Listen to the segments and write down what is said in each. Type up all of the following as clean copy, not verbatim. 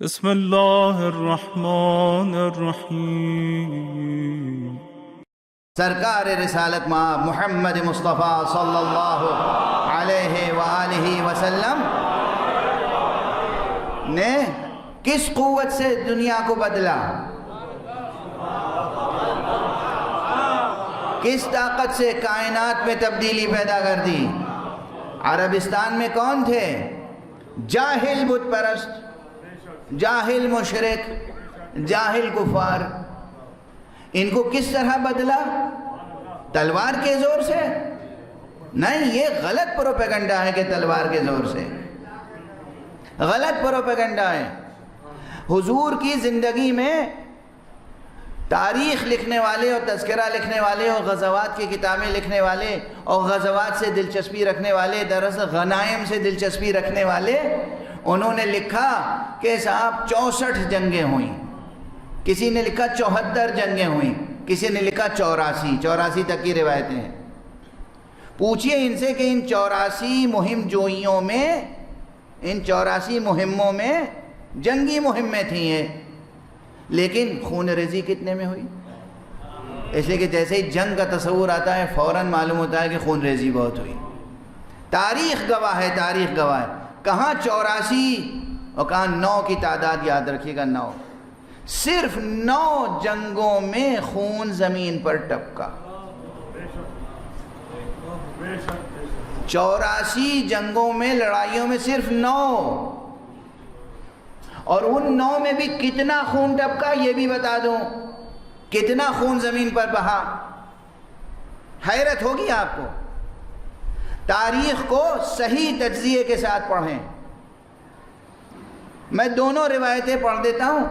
بسم اللہ الرحمن الرحیم۔ سرکار رسالت مآب محمد مصطفیٰ صلی اللہ علیہ وآلہ وسلم نے کس قوت سے دنیا کو بدلا، کس طاقت سے کائنات میں تبدیلی پیدا کر دی؟ عربستان میں کون تھے؟ جاہل بت پرست، جاہل مشرک، جاہل کفار۔ ان کو کس طرح بدلا؟ تلوار کے زور سے؟ نہیں، یہ غلط پروپیگنڈا ہے کہ تلوار کے زور سے، غلط پروپیگنڈا ہے۔ حضور کی زندگی میں تاریخ لکھنے والے اور تذکرہ لکھنے والے اور غزوات کی کتابیں لکھنے والے اور غزوات سے دلچسپی رکھنے والے، دراصل غنائم سے دلچسپی رکھنے والے، انہوں نے لکھا کہ صاحب 64 جنگیں ہوئیں، کسی نے لکھا 74 جنگیں ہوئیں، کسی نے لکھا 84 تک کی روایتیں ہیں۔ پوچھئے ان سے کہ ان 84 مہم جوئیوں میں، ان 84 مہموں میں جنگی مہمیں تھیں یہ، لیکن خون ریزی کتنے میں ہوئی؟ اس لیے کہ جیسے ہی جنگ کا تصور آتا ہے فوراً معلوم ہوتا ہے کہ خون ریزی بہت ہوئی۔ تاریخ گواہ ہے، تاریخ گواہ ہے۔ کہاں 84 اور کہاں 9 کی تعداد یاد رکھیے گا، 9۔ صرف 9 جنگوں میں خون زمین پر ٹپکا۔ 84 جنگوں میں، لڑائیوں میں صرف 9، اور ان 9 میں بھی کتنا خون ٹپکا یہ بھی بتا دوں، کتنا خون زمین پر بہا۔ حیرت ہوگی آپ کو۔ تاریخ کو صحیح تجزیے کے ساتھ پڑھیں۔ میں دونوں روایتیں پڑھ دیتا ہوں،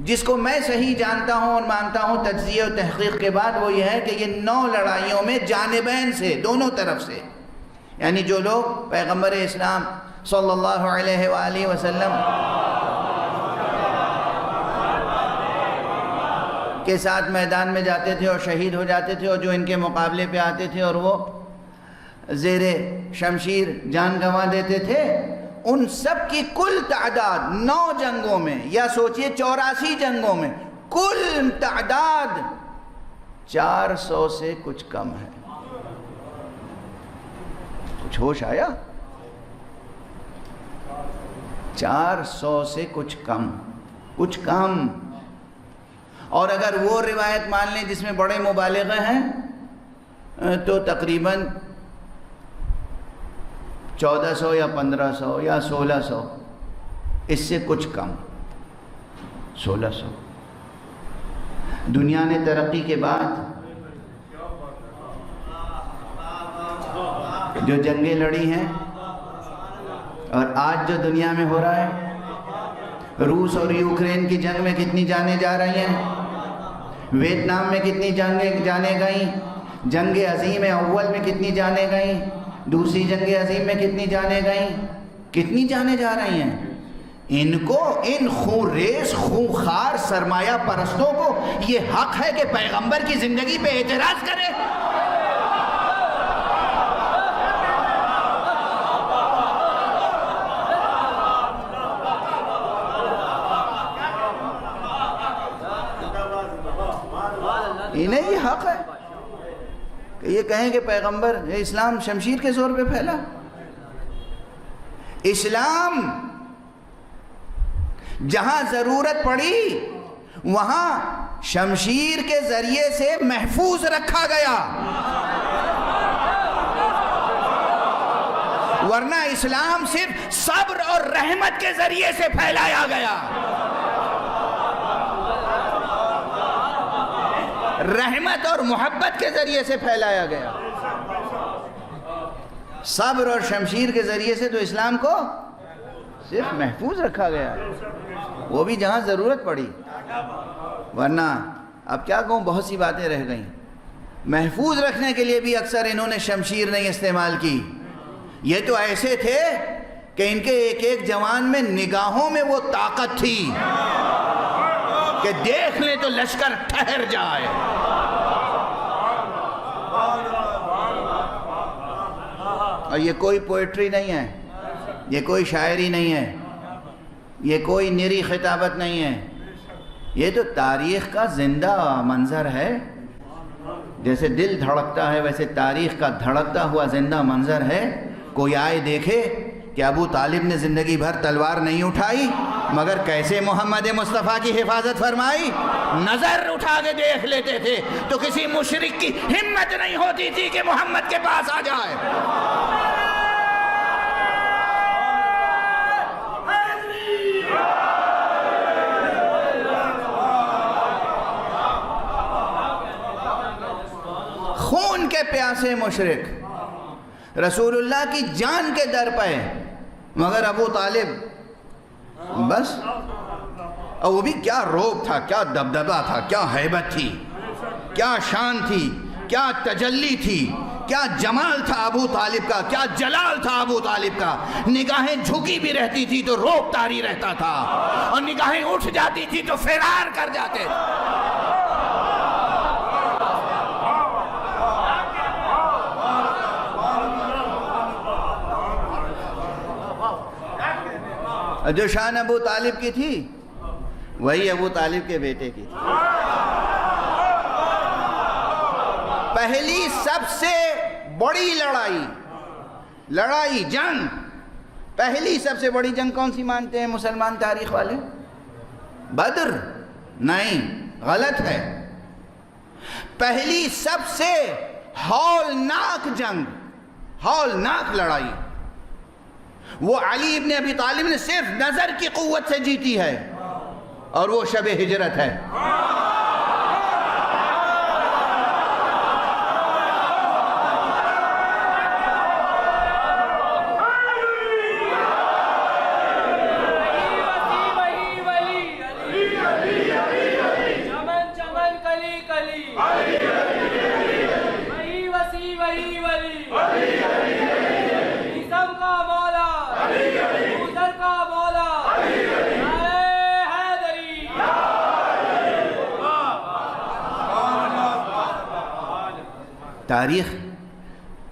جس کو میں صحیح جانتا ہوں اور مانتا ہوں تجزیے اور تحقیق کے بعد، وہ یہ ہے کہ یہ 9 لڑائیوں میں جانبین سے، دونوں طرف سے، یعنی جو لوگ پیغمبر اسلام صلی اللہ علیہ وآلہ وسلم کے ساتھ میدان میں جاتے تھے اور شہید ہو جاتے تھے، اور جو ان کے مقابلے پہ آتے تھے اور وہ زیر شمشیر جان گنوا دیتے تھے، ان سب کی کل تعداد 9 جنگوں میں، یا سوچئے 84 جنگوں میں، کل تعداد 400 سے کچھ کم ہے۔ کچھ ہوش آیا؟ 400 سے کچھ کم، کچھ کم۔ اور اگر وہ روایت مان لیں جس میں بڑے مبالغے ہیں، تو تقریباً 1400 یا 1500 یا 1600، اس سے کچھ کم، 1600۔ دنیا نے ترقی کے بعد جو جنگیں لڑی ہیں، اور آج جو دنیا میں ہو رہا ہے، روس اور یوکرین کی جنگ میں کتنی جانیں جا رہی ہیں، ویتنام میں کتنی جانیں گئیں، جنگ عظیم اول میں کتنی جانیں گئیں، دوسری جنگ عظیم میں کتنی جانیں گئیں، کتنی جانیں جا رہی ہیں۔ ان کو، ان خون ریز خونخوار سرمایہ پرستوں کو یہ حق ہے کہ پیغمبر کی زندگی پہ اعتراض کرے؟ انہیں یہ حق ہے کہ یہ کہیں کہ پیغمبر اسلام شمشیر کے زور پہ پھیلا۔ اسلام جہاں ضرورت پڑی وہاں شمشیر کے ذریعے سے محفوظ رکھا گیا، ورنہ اسلام صرف صبر اور رحمت کے ذریعے سے پھیلایا گیا۔ رحمت اور محبت کے ذریعے سے پھیلایا گیا۔ صبر اور شمشیر کے ذریعے سے تو اسلام کو صرف محفوظ رکھا گیا، وہ بھی جہاں ضرورت پڑی، ورنہ اب کیا کہوں، بہت سی باتیں رہ گئیں۔ محفوظ رکھنے کے لیے بھی اکثر انہوں نے شمشیر نہیں استعمال کی۔ یہ تو ایسے تھے کہ ان کے ایک ایک جوان میں نگاہوں میں وہ طاقت تھی کہ دیکھ لیں تو لشکر ٹھہر جائے۔ اور یہ کوئی پوئٹری نہیں ہے، یہ کوئی شاعری نہیں ہے، یہ کوئی نری خطابت نہیں ہے، یہ تو تاریخ کا زندہ منظر ہے. جیسے دل دھڑکتا ہے ویسے تاریخ کا دھڑکتا ہوا زندہ منظر ہے. کوئی آئے دیکھے کہ ابو طالب نے زندگی بھر تلوار نہیں اٹھائی مگر کیسے محمد مصطفیٰ کی حفاظت فرمائی. نظر اٹھا کے دیکھ لیتے تھے تو کسی مشرک کی ہمت نہیں ہوتی تھی کہ محمد کے پاس آ جائے. خون کے پیاسے مشرک رسول اللہ کی جان کے در پہ، مگر ابو طالب بس. اور وہ بھی کیا روب تھا، کیا دبدبہ تھا، کیا ہیبت تھی، کیا شان تھی، کیا تجلی تھی، کیا جمال تھا ابو طالب کا، کیا جلال تھا ابو طالب کا. نگاہیں جھکی بھی رہتی تھی تو روب طاری رہتا تھا، اور نگاہیں اٹھ جاتی تھی تو فرار کر جاتے تھے. جو شان ابو طالب کی تھی وہی ابو طالب کے بیٹے کی تھی. پہلی سب سے بڑی لڑائی جنگ، پہلی سب سے بڑی جنگ کون سی مانتے ہیں مسلمان تاریخ والے؟ بدر؟ نہیں، غلط ہے. پہلی سب سے ہولناک جنگ، ہولناک لڑائی وہ علی ابن ابی طالب نے صرف نظر کی قوت سے جیتی ہے، اور وہ شب ہجرت ہے.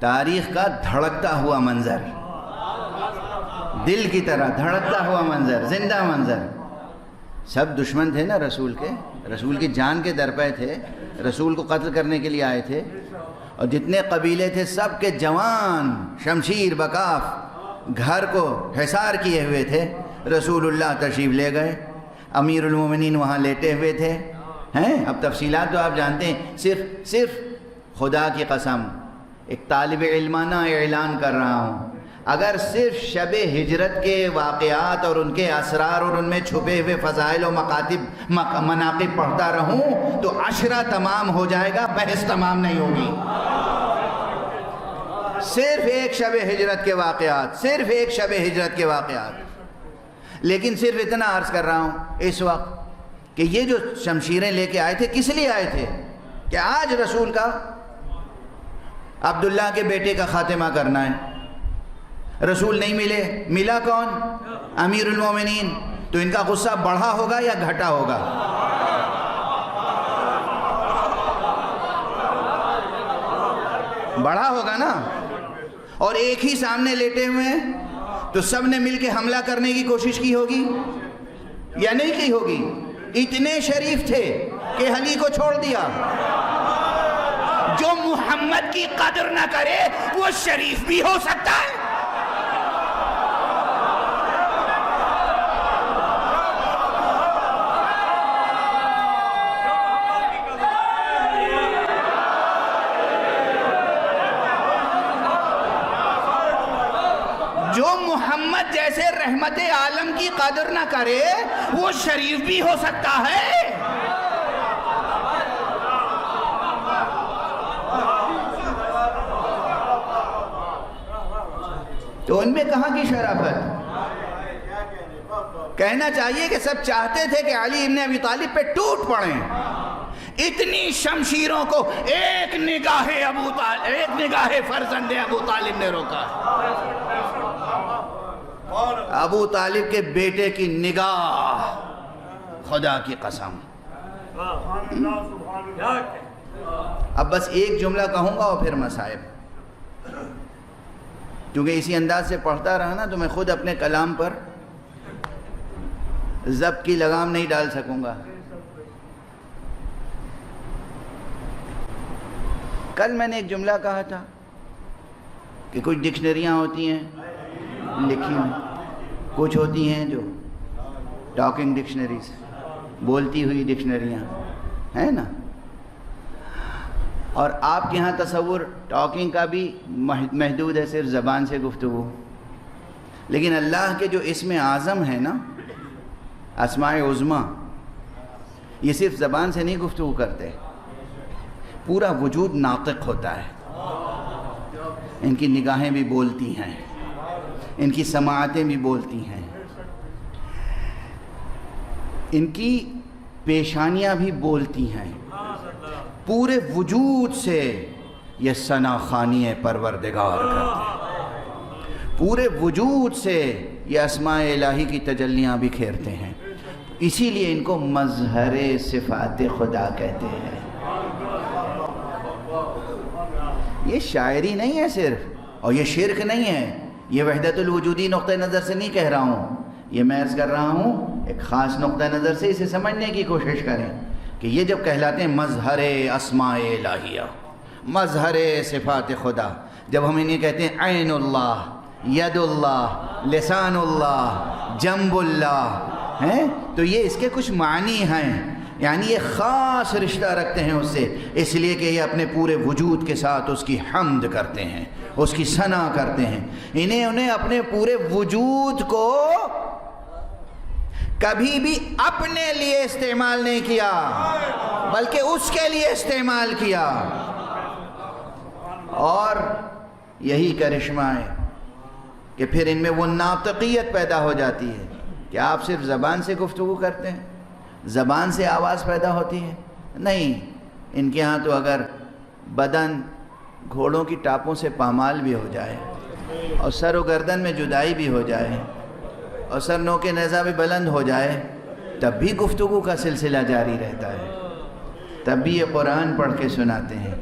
تاریخ کا دھڑکتا ہوا منظر، دل کی طرح دھڑکتا ہوا منظر، زندہ منظر. سب دشمن تھے نا رسول کے، رسول کی جان کے درپے تھے، رسول کو قتل کرنے کے لیے آئے تھے. اور جتنے قبیلے تھے سب کے جوان شمشیر بکاف گھر کو حصار کیے ہوئے تھے. رسول اللہ تشریف لے گئے، امیر المومنین وہاں لیٹے ہوئے تھے. اب تفصیلات تو آپ جانتے ہیں. صرف خدا کی قسم ایک طالب علمانہ اعلان کر رہا ہوں، اگر صرف شب ہجرت کے واقعات اور ان کے اسرار اور ان میں چھپے ہوئے فضائل و مناقب پڑھتا رہوں تو عشرہ تمام ہو جائے گا، بحث تمام نہیں ہوگی. صرف ایک شب ہجرت کے واقعات، لیکن صرف اتنا عرض کر رہا ہوں اس وقت کہ یہ جو شمشیریں لے کے آئے تھے کس لیے آئے تھے؟ کہ آج رسول کا عبداللہ کے بیٹے کا خاتمہ کرنا ہے. رسول نہیں ملے، ملا کون؟ امیر المومنین. تو ان کا غصہ بڑھا ہوگا یا گھٹا ہوگا؟ بڑھا ہوگا نا. اور ایک ہی سامنے لیٹے ہوئے ہیں تو سب نے مل کے حملہ کرنے کی کوشش کی ہوگی یا نہیں کی ہوگی؟ اتنے شریف تھے کہ علی کو چھوڑ دیا. جو محمد کی قدر نہ کرے وہ شریف بھی ہو سکتا ہے. جو محمد جیسے رحمت عالم کی قدر نہ کرے وہ شریف بھی ہو سکتا ہے. تو ان میں کہاں کی شرافت؟ کہنا چاہیے کہ سب چاہتے تھے کہ علی ابن ابی طالب پہ ٹوٹ پڑیں. اتنی شمشیروں کو ایک نگاہ فرزند ابو طالب نے روکا. ابو طالب کے بیٹے کی نگاہ، خدا کی قسم. اب بس ایک جملہ کہوں گا اور پھر مصائب، کیونکہ اسی انداز سے پڑھتا رہا نا تو میں خود اپنے کلام پر ضبط کی لگام نہیں ڈال سکوں گا۔ کل میں نے ایک جملہ کہا تھا کہ کچھ ڈکشنریاں ہوتی ہیں لکھی ہوئی، کچھ ہوتی ہیں جو ٹاکنگ ڈکشنریز، بولتی ہوئی ڈکشنریاں ہیں نا، اور آپ کے یہاں تصور ٹاکنگ کا بھی محدود ہے، صرف زبان سے گفتگو، لیکن اللہ کے جو اسم اعظم ہے نا، اسماء عظمیٰ، یہ صرف زبان سے نہیں گفتگو کرتے، پورا وجود ناطق ہوتا ہے۔ ان کی نگاہیں بھی بولتی ہیں، ان کی سماعتیں بھی بولتی ہیں، ان کی پیشانیاں بھی بولتی ہیں، پورے وجود سے یہ ثنا خوانی پروردگار کرتے ہیں، پورے وجود سے یہ اسماء الہی کی تجلیاں بکھیرتے ہیں، اسی لیے ان کو مظہر صفات خدا کہتے ہیں۔ یہ شاعری نہیں ہے صرف، اور یہ شرک نہیں ہے، یہ وحدت الوجودی نقطہ نظر سے نہیں کہہ رہا ہوں، یہ میں عرض کر رہا ہوں ایک خاص نقطہ نظر سے اسے سمجھنے کی کوشش کریں کہ یہ جب کہلاتے ہیں مظہر اسماء الہیہ، مظہر صفات خدا، جب ہم انہیں کہتے ہیں عین اللہ، ید اللہ، لسان اللہ، جنب اللہ ہیں، تو یہ اس کے کچھ معنی ہیں، یعنی یہ خاص رشتہ رکھتے ہیں اس سے، اس لیے کہ یہ اپنے پورے وجود کے ساتھ اس کی حمد کرتے ہیں، اس کی ثنا کرتے ہیں۔ انہیں اپنے پورے وجود کو کبھی بھی اپنے لیے استعمال نہیں کیا، بلکہ اس کے لیے استعمال کیا، اور یہی کرشمہ ہے کہ پھر ان میں وہ ناطقیت پیدا ہو جاتی ہے کہ آپ صرف زبان سے گفتگو کرتے ہیں، زبان سے آواز پیدا ہوتی ہے، نہیں، ان کے ہاں تو اگر بدن گھوڑوں کی ٹاپوں سے پامال بھی ہو جائے، اور سر و گردن میں جدائی بھی ہو جائے، اور سر نو کے نیزہ بھی بلند ہو جائے، تب بھی گفتگو کا سلسلہ جاری رہتا ہے، تب بھی یہ قرآن پڑھ کے سناتے ہیں،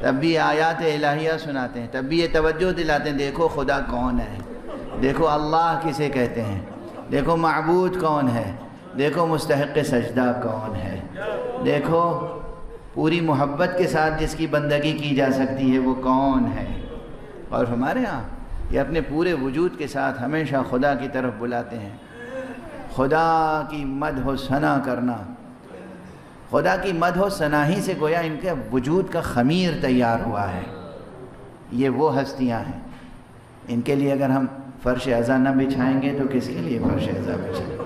تب بھی آیات الہیہ سناتے ہیں، تب بھی یہ توجہ دلاتے ہیں، دیکھو خدا کون ہے، دیکھو اللہ کسے کہتے ہیں، دیکھو معبود کون ہے، دیکھو مستحق سجدہ کون ہے، دیکھو پوری محبت کے ساتھ جس کی بندگی کی جا سکتی ہے وہ کون ہے۔ اور ہمارے ہاں یہ اپنے پورے وجود کے ساتھ ہمیشہ خدا کی طرف بلاتے ہیں۔ خدا کی مدح و ثنا کرنا، خدا کی مدح و ثنا ہی سے گویا ان کے وجود کا خمیر تیار ہوا ہے۔ یہ وہ ہستیاں ہیں، ان کے لیے اگر ہم فرش عزا نہ بچھائیں گے تو کس کے لیے فرش عزا بچھائیں گے؟